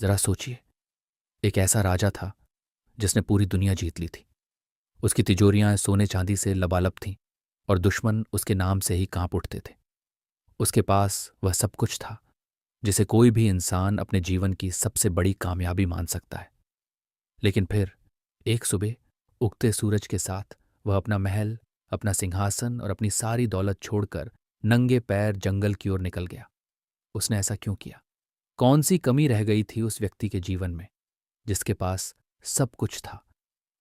जरा सोचिए, एक ऐसा राजा था जिसने पूरी दुनिया जीत ली थी। उसकी तिजोरियां सोने चांदी से लबालब थीं और दुश्मन उसके नाम से ही कांप उठते थे। उसके पास वह सब कुछ था जिसे कोई भी इंसान अपने जीवन की सबसे बड़ी कामयाबी मान सकता है। लेकिन फिर एक सुबह उगते सूरज के साथ वह अपना महल, अपना सिंहासन और अपनी सारी दौलत छोड़कर नंगे पैर जंगल की ओर निकल गया। उसने ऐसा क्यों किया? कौन सी कमी रह गई थी उस व्यक्ति के जीवन में जिसके पास सब कुछ था?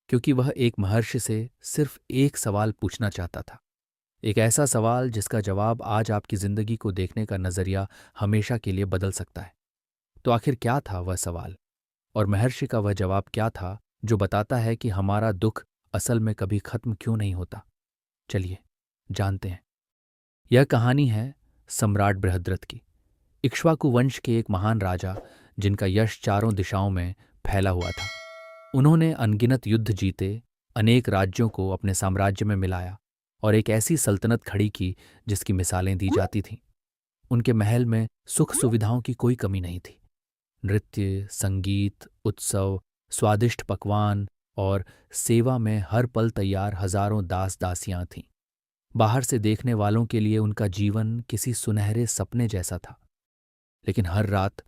क्योंकि वह एक महर्षि से सिर्फ एक सवाल पूछना चाहता था। एक ऐसा सवाल जिसका जवाब आज आपकी जिंदगी को देखने का नजरिया हमेशा के लिए बदल सकता है। तो आखिर क्या था वह सवाल? और महर्षि का वह जवाब क्या था जो बताता है कि हमारा दुख असल में कभी खत्म क्यों नहीं होता? चलिए जानते हैं। यह कहानी है सम्राट बृहद्रथ की। इक्ष्वाकु वंश के एक महान राजा जिनका यश चारों दिशाओं में फैला हुआ था। उन्होंने अनगिनत युद्ध जीते, अनेक राज्यों को अपने साम्राज्य में मिलाया और एक ऐसी सल्तनत खड़ी की जिसकी मिसालें दी जाती थीं। उनके महल में सुख सुविधाओं की कोई कमी नहीं थी। नृत्य, संगीत, उत्सव, स्वादिष्ट पकवान और सेवा में हर पल तैयार हजारों दास दासियां थीं। बाहर से देखने वालों के लिए उनका जीवन किसी सुनहरे सपने जैसा था। लेकिन हर रात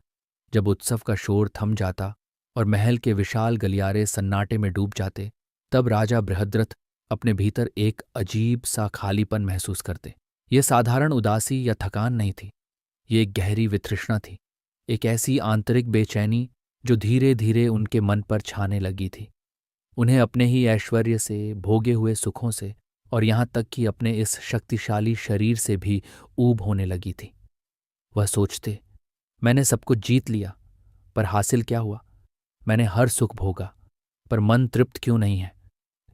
जब उत्सव का शोर थम जाता और महल के विशाल गलियारे सन्नाटे में डूब जाते, तब राजा बृहद्रथ अपने भीतर एक अजीब सा खालीपन महसूस करते। ये साधारण उदासी या थकान नहीं थी, ये एक गहरी वितृष्णा थी, एक ऐसी आंतरिक बेचैनी जो धीरे धीरे उनके मन पर छाने लगी थी। उन्हें अपने ही ऐश्वर्य से, भोगे हुए सुखों से और यहाँ तक कि अपने इस शक्तिशाली शरीर से भी ऊब होने लगी थी। वह सोचते, मैंने सब कुछ जीत लिया, पर हासिल क्या हुआ? मैंने हर सुख भोगा, पर मन तृप्त क्यों नहीं है?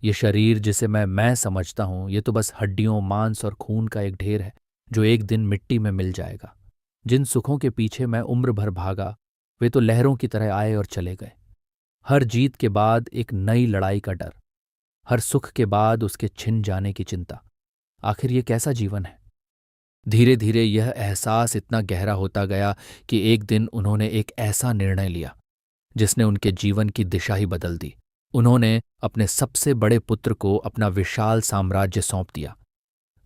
ये शरीर जिसे मैं समझता हूं, ये तो बस हड्डियों, मांस और खून का एक ढेर है जो एक दिन मिट्टी में मिल जाएगा। जिन सुखों के पीछे मैं उम्र भर भागा, वे तो लहरों की तरह आए और चले गए। हर जीत के बाद एक नई लड़ाई का डर, हर सुख के बाद उसके छिन जाने की चिंता। आखिर ये कैसा जीवन है? धीरे धीरे यह एहसास इतना गहरा होता गया कि एक दिन उन्होंने एक ऐसा निर्णय लिया जिसने उनके जीवन की दिशा ही बदल दी। उन्होंने अपने सबसे बड़े पुत्र को अपना विशाल साम्राज्य सौंप दिया।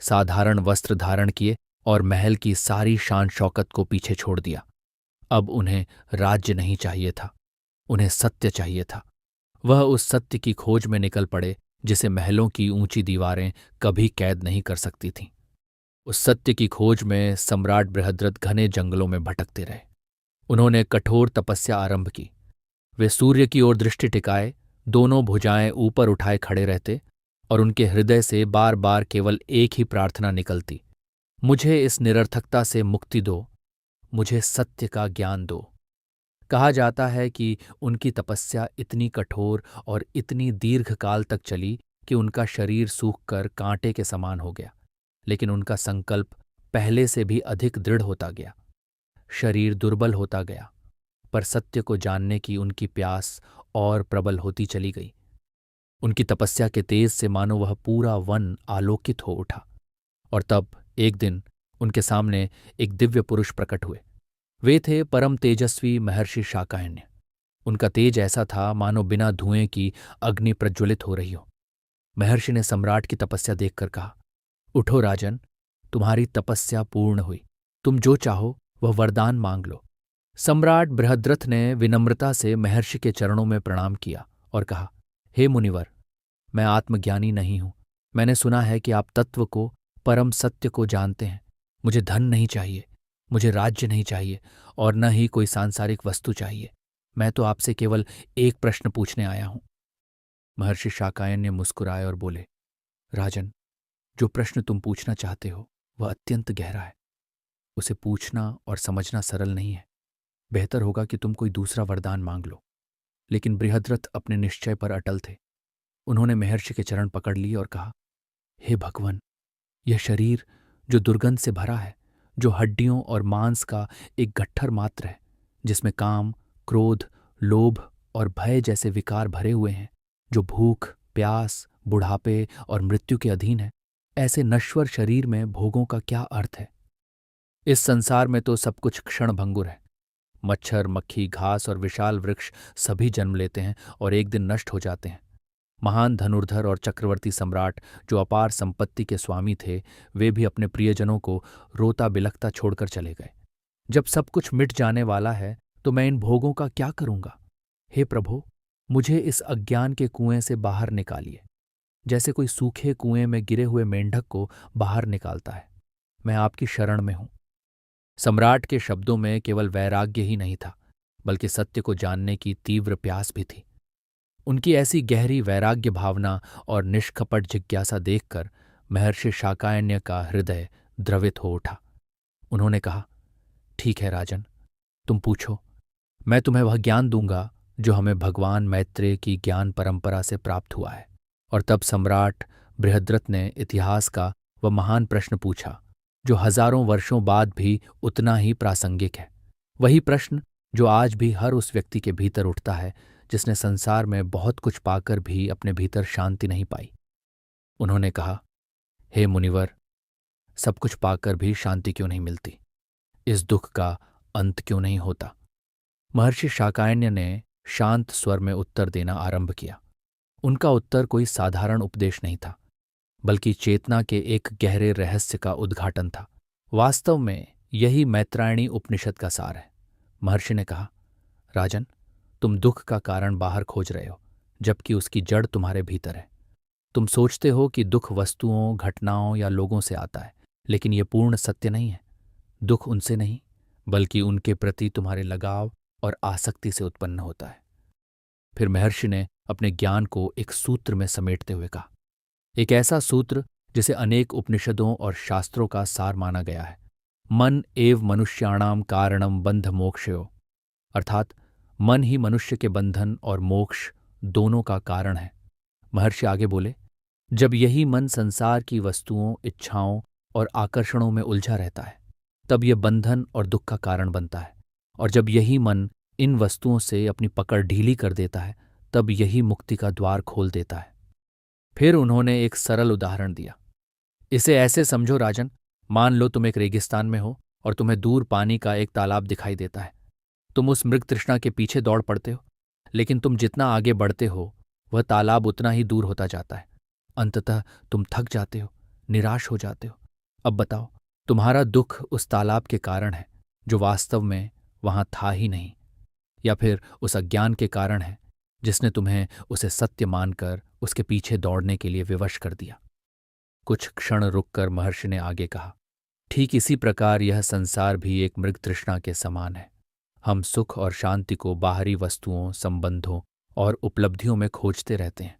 साधारण वस्त्र धारण किए और महल की सारी शान शौकत को पीछे छोड़ दिया। अब उन्हें राज्य नहीं चाहिए था, उन्हें सत्य चाहिए था। वह उस सत्य की खोज में निकल पड़े जिसे महलों की ऊंची दीवारें कभी कैद नहीं कर सकती थीं। उस सत्य की खोज में सम्राट बृहद्रथ घने जंगलों में भटकते रहे। उन्होंने कठोर तपस्या आरंभ की। वे सूर्य की ओर दृष्टि टिकाए, दोनों भुजाएं ऊपर उठाए खड़े रहते और उनके हृदय से बार बार केवल एक ही प्रार्थना निकलती, मुझे इस निरर्थकता से मुक्ति दो, मुझे सत्य का ज्ञान दो। कहा जाता है कि उनकी तपस्या इतनी कठोर और इतनी दीर्घकाल तक चली कि उनका शरीर सूखकर कांटे के समान हो गया, लेकिन उनका संकल्प पहले से भी अधिक दृढ़ होता गया। शरीर दुर्बल होता गया, पर सत्य को जानने की उनकी प्यास और प्रबल होती चली गई। उनकी तपस्या के तेज से मानो वह पूरा वन आलोकित हो उठा। और तब एक दिन उनके सामने एक दिव्य पुरुष प्रकट हुए। वे थे परम तेजस्वी महर्षि शाकायन्य। उनका तेज ऐसा था मानो बिना धुएं की अग्नि प्रज्वलित हो रही हो। महर्षि ने सम्राट की तपस्या देखकर कहा, उठो राजन, तुम्हारी तपस्या पूर्ण हुई। तुम जो चाहो वह वरदान मांग लो। सम्राट बृहद्रथ ने विनम्रता से महर्षि के चरणों में प्रणाम किया और कहा, हे मुनिवर, मैं आत्मज्ञानी नहीं हूं। मैंने सुना है कि आप तत्व को, परम सत्य को जानते हैं। मुझे धन नहीं चाहिए, मुझे राज्य नहीं चाहिए और न ही कोई सांसारिक वस्तु चाहिए। मैं तो आपसे केवल एक प्रश्न पूछने आया हूं। महर्षि शाकायन्य मुस्कुराए और बोले, राजन, जो प्रश्न तुम पूछना चाहते हो वह अत्यंत गहरा है। उसे पूछना और समझना सरल नहीं है। बेहतर होगा कि तुम कोई दूसरा वरदान मांग लो। लेकिन बृहद्रथ अपने निश्चय पर अटल थे। उन्होंने महर्षि के चरण पकड़ लिए और कहा, हे भगवान, यह शरीर जो दुर्गंध से भरा है, जो हड्डियों और मांस का एक गट्ठर मात्र है, जिसमें काम, क्रोध, लोभ और भय जैसे विकार भरे हुए हैं, जो भूख, प्यास, बुढ़ापे और मृत्यु के अधीन है, ऐसे नश्वर शरीर में भोगों का क्या अर्थ है? इस संसार में तो सब कुछ क्षणभंगुर है। मच्छर, मक्खी, घास और विशाल वृक्ष सभी जन्म लेते हैं और एक दिन नष्ट हो जाते हैं। महान धनुर्धर और चक्रवर्ती सम्राट जो अपार संपत्ति के स्वामी थे, वे भी अपने प्रियजनों को रोता बिलखता छोड़कर चले गए। जब सब कुछ मिट जाने वाला है तो मैं इन भोगों का क्या करूंगा? हे प्रभु, मुझे इस अज्ञान के कुएं से बाहर निकालिए, जैसे कोई सूखे कुएं में गिरे हुए मेंढक को बाहर निकालता है। मैं आपकी शरण में हूं। सम्राट के शब्दों में केवल वैराग्य ही नहीं था, बल्कि सत्य को जानने की तीव्र प्यास भी थी। उनकी ऐसी गहरी वैराग्य भावना और निष्कपट जिज्ञासा देखकर महर्षि शाकायन्य का हृदय द्रवित हो उठा। उन्होंने कहा, ठीक है राजन, तुम पूछो, मैं तुम्हें वह ज्ञान दूंगा जो हमें भगवान मैत्रेय की ज्ञान परंपरा से प्राप्त हुआ है। और तब सम्राट बृहद्रथ ने इतिहास का वह महान प्रश्न पूछा जो हजारों वर्षों बाद भी उतना ही प्रासंगिक है। वही प्रश्न जो आज भी हर उस व्यक्ति के भीतर उठता है जिसने संसार में बहुत कुछ पाकर भी अपने भीतर शांति नहीं पाई। उन्होंने कहा, हे मुनिवर, सब कुछ पाकर भी शांति क्यों नहीं मिलती? इस दुख का अंत क्यों नहीं होता? महर्षि शाकायन्य ने शांत स्वर में उत्तर देना आरंभ किया। उनका उत्तर कोई साधारण उपदेश नहीं था, बल्कि चेतना के एक गहरे रहस्य का उद्घाटन था। वास्तव में यही मैत्रायणी उपनिषद का सार है। महर्षि ने कहा, राजन, तुम दुख का कारण बाहर खोज रहे हो, जबकि उसकी जड़ तुम्हारे भीतर है। तुम सोचते हो कि दुख वस्तुओं, घटनाओं या लोगों से आता है, लेकिन यह पूर्ण सत्य नहीं है। दुख उनसे नहीं, बल्कि उनके प्रति तुम्हारे लगाव और आसक्ति से उत्पन्न होता है। फिर महर्षि ने अपने ज्ञान को एक सूत्र में समेटते हुए कहा, एक ऐसा सूत्र जिसे अनेक उपनिषदों और शास्त्रों का सार माना गया है। मन एव मनुष्याणाम कारणम बंध मोक्षयो, अर्थात मन ही मनुष्य के बंधन और मोक्ष दोनों का कारण है। महर्षि आगे बोले, जब यही मन संसार की वस्तुओं, इच्छाओं और आकर्षणों में उलझा रहता है, तब यह बंधन और दुख का कारण बनता है। और जब यही मन इन वस्तुओं से अपनी पकड़ ढीली कर देता है, तब यही मुक्ति का द्वार खोल देता है। फिर उन्होंने एक सरल उदाहरण दिया। इसे ऐसे समझो राजन, मान लो तुम एक रेगिस्तान में हो और तुम्हें दूर पानी का एक तालाब दिखाई देता है। तुम उस मृग तृष्णा के पीछे दौड़ पड़ते हो, लेकिन तुम जितना आगे बढ़ते हो वह तालाब उतना ही दूर होता जाता है। अंततः तुम थक जाते हो, निराश हो जाते हो। अब बताओ, तुम्हारा दुख उस तालाब के कारण है जो वास्तव में वहां था ही नहीं, या फिर उस अज्ञान के कारण है जिसने तुम्हें उसे सत्य मानकर उसके पीछे दौड़ने के लिए विवश कर दिया? कुछ क्षण रुककर महर्षि ने आगे कहा, ठीक इसी प्रकार यह संसार भी एक मृग तृष्णा के समान है। हम सुख और शांति को बाहरी वस्तुओं, संबंधों और उपलब्धियों में खोजते रहते हैं।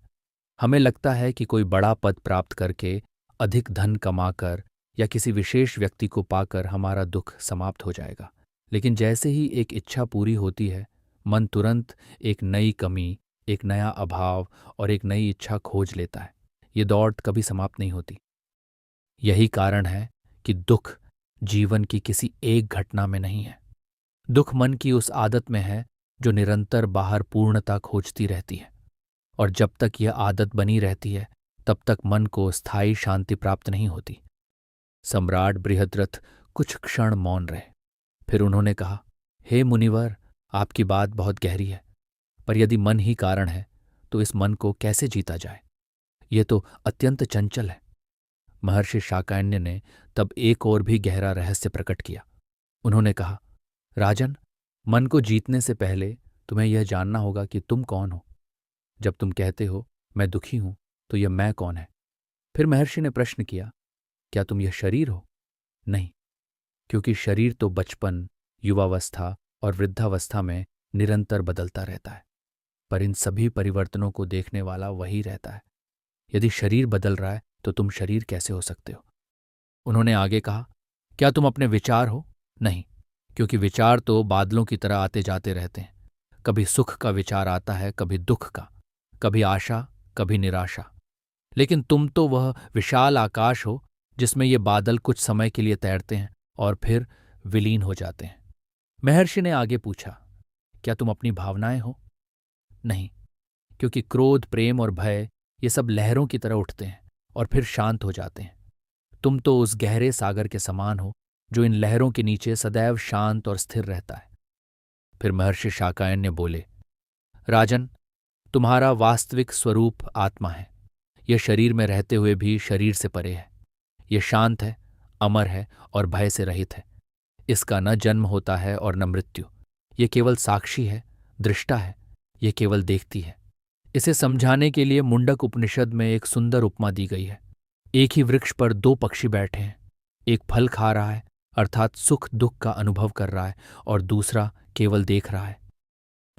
हमें लगता है कि कोई बड़ा पद प्राप्त करके, अधिक धन कमाकर या किसी विशेष व्यक्ति को पाकर हमारा दुख समाप्त हो जाएगा। लेकिन जैसे ही एक इच्छा पूरी होती है, मन तुरंत एक नई कमी, एक नया अभाव और एक नई इच्छा खोज लेता है। ये दौड़ कभी समाप्त नहीं होती। यही कारण है कि दुख जीवन की किसी एक घटना में नहीं है। दुख मन की उस आदत में है जो निरंतर बाहर पूर्णता खोजती रहती है, और जब तक यह आदत बनी रहती है तब तक मन को स्थायी शांति प्राप्त नहीं होती। सम्राट बृहद्रथ कुछ क्षण मौन रहे। फिर उन्होंने कहा, हे मुनिवर, आपकी बात बहुत गहरी है, पर यदि मन ही कारण है तो इस मन को कैसे जीता जाए? यह तो अत्यंत चंचल है। महर्षि शाकायन्य ने तब एक और भी गहरा रहस्य प्रकट किया। उन्होंने कहा, राजन, मन को जीतने से पहले तुम्हें यह जानना होगा कि तुम कौन हो। जब तुम कहते हो मैं दुखी हूं, तो यह मैं कौन है? फिर महर्षि ने प्रश्न किया, क्या तुम यह शरीर हो? नहीं, क्योंकि शरीर तो बचपन, युवावस्था और वृद्धावस्था में निरंतर बदलता रहता है, पर इन सभी परिवर्तनों को देखने वाला वही रहता है। यदि शरीर बदल रहा है तो तुम शरीर कैसे हो सकते हो? उन्होंने आगे कहा, क्या तुम अपने विचार हो? नहीं, क्योंकि विचार तो बादलों की तरह आते जाते रहते हैं। कभी सुख का विचार आता है, कभी दुख का, कभी आशा, कभी निराशा। लेकिन तुम तो वह विशाल आकाश हो जिसमें ये बादल कुछ समय के लिए तैरते हैं और फिर विलीन हो जाते हैं। महर्षि ने आगे पूछा, क्या तुम अपनी भावनाएं हो? नहीं, क्योंकि क्रोध, प्रेम और भय ये सब लहरों की तरह उठते हैं और फिर शांत हो जाते हैं। तुम तो उस गहरे सागर के समान हो जो इन लहरों के नीचे सदैव शांत और स्थिर रहता है। फिर महर्षि शाकायन्य बोले, राजन, तुम्हारा वास्तविक स्वरूप आत्मा है। यह शरीर में रहते हुए भी शरीर से परे है। यह शांत है, अमर है और भय से रहित है। इसका न जन्म होता है और न मृत्यु। ये केवल साक्षी है, दृष्टा है। ये केवल देखती है। इसे समझाने के लिए मुंडक उपनिषद में एक सुंदर उपमा दी गई है। एक ही वृक्ष पर दो पक्षी बैठे हैं। एक फल खा रहा है, अर्थात सुख दुख का अनुभव कर रहा है, और दूसरा केवल देख रहा है।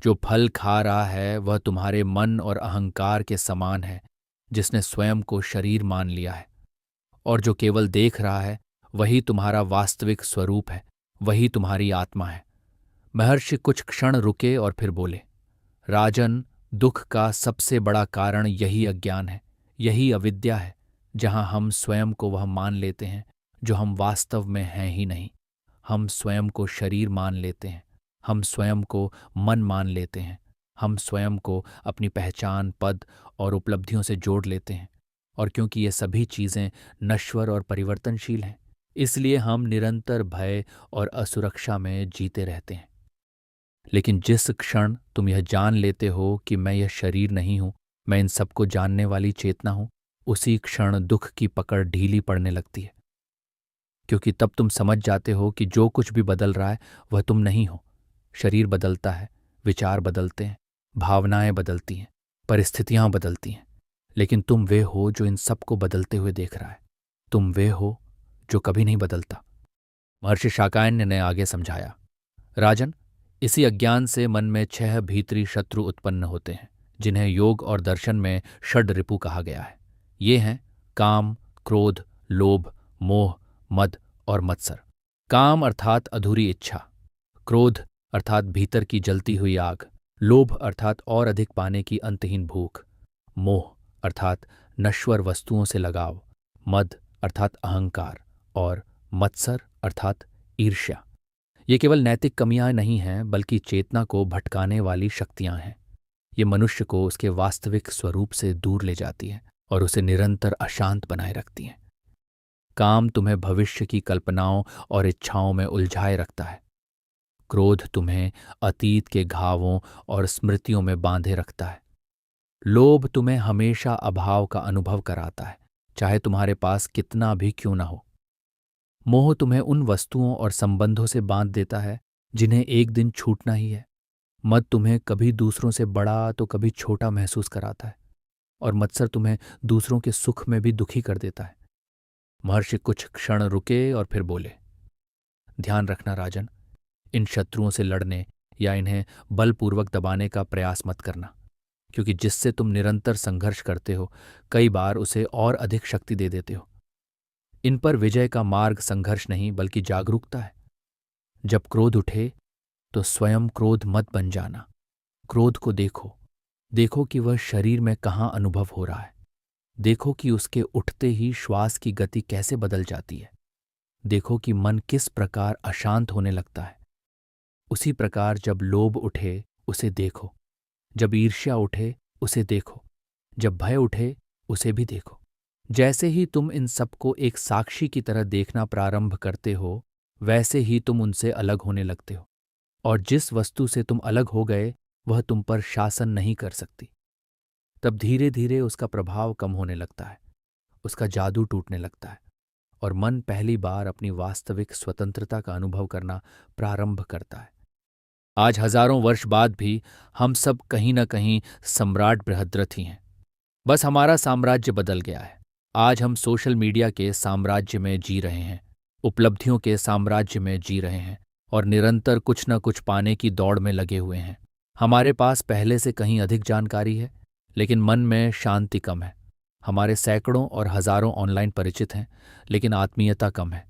जो फल खा रहा है वह तुम्हारे मन और अहंकार के समान है, जिसने स्वयं को शरीर मान लिया है। और जो केवल देख रहा है वही तुम्हारा वास्तविक स्वरूप है, वही तुम्हारी आत्मा है। महर्षि कुछ क्षण रुके और फिर बोले, राजन, दुख का सबसे बड़ा कारण यही अज्ञान है, यही अविद्या है, जहां हम स्वयं को वह मान लेते हैं जो हम वास्तव में हैं ही नहीं। हम स्वयं को शरीर मान लेते हैं, हम स्वयं को मन मान लेते हैं, हम स्वयं को अपनी पहचान, पद और उपलब्धियों से जोड़ लेते हैं। और क्योंकि ये सभी चीज़ें नश्वर और परिवर्तनशील हैं, इसलिए हम निरंतर भय और असुरक्षा में जीते रहते हैं। लेकिन जिस क्षण तुम यह जान लेते हो कि मैं यह शरीर नहीं हूं, मैं इन सबको जानने वाली चेतना हूं, उसी क्षण दुख की पकड़ ढीली पड़ने लगती है। क्योंकि तब तुम समझ जाते हो कि जो कुछ भी बदल रहा है वह तुम नहीं हो। शरीर बदलता है, विचार बदलते हैं, भावनाएं बदलती हैं, परिस्थितियां बदलती हैं, लेकिन तुम वे हो जो इन सबको बदलते हुए देख रहा है। तुम वे हो जो कभी नहीं बदलता। महर्षि शाकायन्य ने आगे समझाया, राजन, इसी अज्ञान से मन में 6 भीतरी शत्रु उत्पन्न होते हैं, जिन्हें योग और दर्शन में षड रिपु कहा गया है। ये हैं काम, क्रोध, लोभ, मोह, मद और मत्सर। काम अर्थात अधूरी इच्छा, क्रोध अर्थात भीतर की जलती हुई आग, लोभ अर्थात और अधिक पाने की अंतहीन भूख, मोह अर्थात नश्वर वस्तुओं से लगाव, मद अर्थात अहंकार और मत्सर अर्थात ईर्ष्या। ये केवल नैतिक कमियां नहीं हैं, बल्कि चेतना को भटकाने वाली शक्तियां हैं। ये मनुष्य को उसके वास्तविक स्वरूप से दूर ले जाती हैं और उसे निरंतर अशांत बनाए रखती हैं। काम तुम्हें भविष्य की कल्पनाओं और इच्छाओं में उलझाए रखता है। क्रोध तुम्हें अतीत के घावों और स्मृतियों में बांधे रखता है। लोभ तुम्हें हमेशा अभाव का अनुभव कराता है, चाहे तुम्हारे पास कितना भी क्यों न हो। मोह तुम्हें उन वस्तुओं और संबंधों से बांध देता है जिन्हें एक दिन छूटना ही है। मद तुम्हें कभी दूसरों से बड़ा तो कभी छोटा महसूस कराता है, और मत्सर तुम्हें दूसरों के सुख में भी दुखी कर देता है। महर्षि कुछ क्षण रुके और फिर बोले, ध्यान रखना राजन, इन शत्रुओं से लड़ने या इन्हें बलपूर्वक दबाने का प्रयास मत करना, क्योंकि जिससे तुम निरंतर संघर्ष करते हो, कई बार उसे और अधिक शक्ति दे देते हो। इन पर विजय का मार्ग संघर्ष नहीं बल्कि जागरूकता है। जब क्रोध उठे तो स्वयं क्रोध मत बन जाना। क्रोध को देखो, देखो कि वह शरीर में कहाँ अनुभव हो रहा है। देखो कि उसके उठते ही श्वास की गति कैसे बदल जाती है। देखो कि मन किस प्रकार अशांत होने लगता है। उसी प्रकार जब लोभ उठे उसे देखो, जब ईर्ष्या उठे उसे देखो, जब भय उठे उसे भी देखो। जैसे ही तुम इन सबको एक साक्षी की तरह देखना प्रारंभ करते हो, वैसे ही तुम उनसे अलग होने लगते हो, और जिस वस्तु से तुम अलग हो गए वह तुम पर शासन नहीं कर सकती। तब धीरे धीरे उसका प्रभाव कम होने लगता है, उसका जादू टूटने लगता है, और मन पहली बार अपनी वास्तविक स्वतंत्रता का अनुभव करना प्रारंभ करता है। आज हजारों वर्ष बाद भी हम सब कहीं न कहीं सम्राट बृहद्रथ ही हैं। बस हमारा साम्राज्य बदल गया है। आज हम सोशल मीडिया के साम्राज्य में जी रहे हैं, उपलब्धियों के साम्राज्य में जी रहे हैं, और निरंतर कुछ न कुछ पाने की दौड़ में लगे हुए हैं। हमारे पास पहले से कहीं अधिक जानकारी है, लेकिन मन में शांति कम है। हमारे सैकड़ों और हजारों ऑनलाइन परिचित हैं, लेकिन आत्मीयता कम है।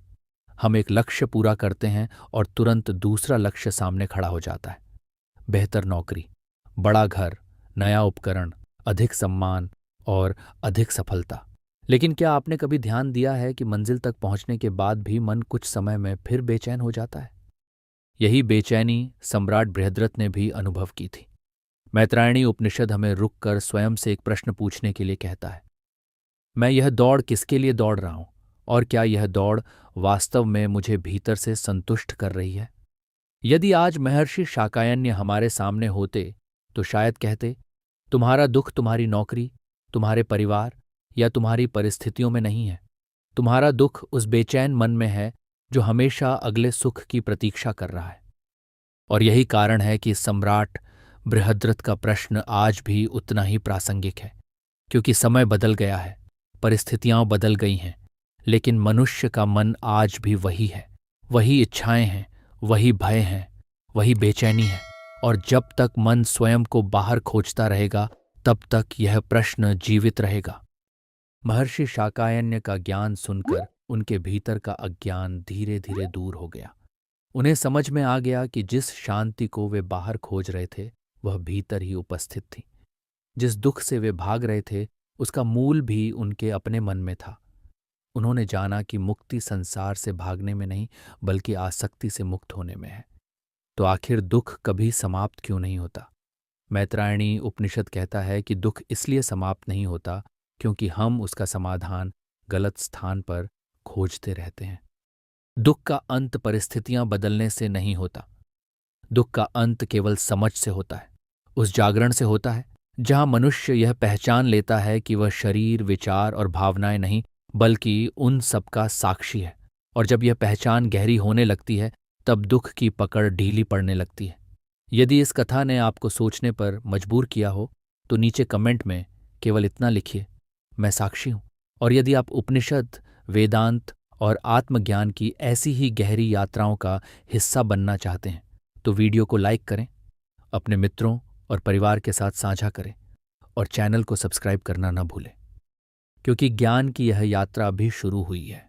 हम एक लक्ष्य पूरा करते हैं और तुरंत दूसरा लक्ष्य सामने खड़ा हो जाता है। बेहतर नौकरी, बड़ा घर, नया उपकरण, अधिक सम्मान और अधिक सफलता। लेकिन क्या आपने कभी ध्यान दिया है कि मंजिल तक पहुंचने के बाद भी मन कुछ समय में फिर बेचैन हो जाता है? यही बेचैनी सम्राट बृहद्रथ ने भी अनुभव की थी। मैत्रायणी उपनिषद हमें रुककर स्वयं से एक प्रश्न पूछने के लिए कहता है, मैं यह दौड़ किसके लिए दौड़ रहा हूं, और क्या यह दौड़ वास्तव में मुझे भीतर से संतुष्ट कर रही है? यदि आज महर्षि शाकायन्य हमारे सामने होते तो शायद कहते, तुम्हारा दुख तुम्हारी नौकरी, तुम्हारे परिवार या तुम्हारी परिस्थितियों में नहीं है। तुम्हारा दुख उस बेचैन मन में है जो हमेशा अगले सुख की प्रतीक्षा कर रहा है। और यही कारण है कि सम्राट बृहद्रथ का प्रश्न आज भी उतना ही प्रासंगिक है, क्योंकि समय बदल गया है, परिस्थितियां बदल गई हैं, लेकिन मनुष्य का मन आज भी वही है। वही इच्छाएं हैं, वही भय हैं, वही बेचैनी है। और जब तक मन स्वयं को बाहर खोजता रहेगा, तब तक यह प्रश्न जीवित रहेगा। महर्षि शाकायन्य का ज्ञान सुनकर उनके भीतर का अज्ञान धीरे धीरे दूर हो गया। उन्हें समझ में आ गया कि जिस शांति को वे बाहर खोज रहे थे वह भीतर ही उपस्थित थी। जिस दुख से वे भाग रहे थे उसका मूल भी उनके अपने मन में था। उन्होंने जाना कि मुक्ति संसार से भागने में नहीं बल्कि आसक्ति से मुक्त होने में है। तो आखिर दुख कभी समाप्त क्यों नहीं होता? मैत्रायणी उपनिषद कहता है कि दुख इसलिए समाप्त नहीं होता क्योंकि हम उसका समाधान गलत स्थान पर खोजते रहते हैं। दुख का अंत परिस्थितियां बदलने से नहीं होता। दुख का अंत केवल समझ से होता है, उस जागरण से होता है जहां मनुष्य यह पहचान लेता है कि वह शरीर, विचार और भावनाएं नहीं बल्कि उन सबका साक्षी है। और जब यह पहचान गहरी होने लगती है तब दुख की पकड़ ढीली पड़ने लगती है। यदि इस कथा ने आपको सोचने पर मजबूर किया हो तो नीचे कमेंट में केवल इतना लिखिए, मैं साक्षी हूं। और यदि आप उपनिषद, वेदांत और आत्मज्ञान की ऐसी ही गहरी यात्राओं का हिस्सा बनना चाहते हैं तो वीडियो को लाइक करें, अपने मित्रों और परिवार के साथ साझा करें और चैनल को सब्सक्राइब करना न भूलें, क्योंकि ज्ञान की यह यात्रा अभी शुरू हुई है।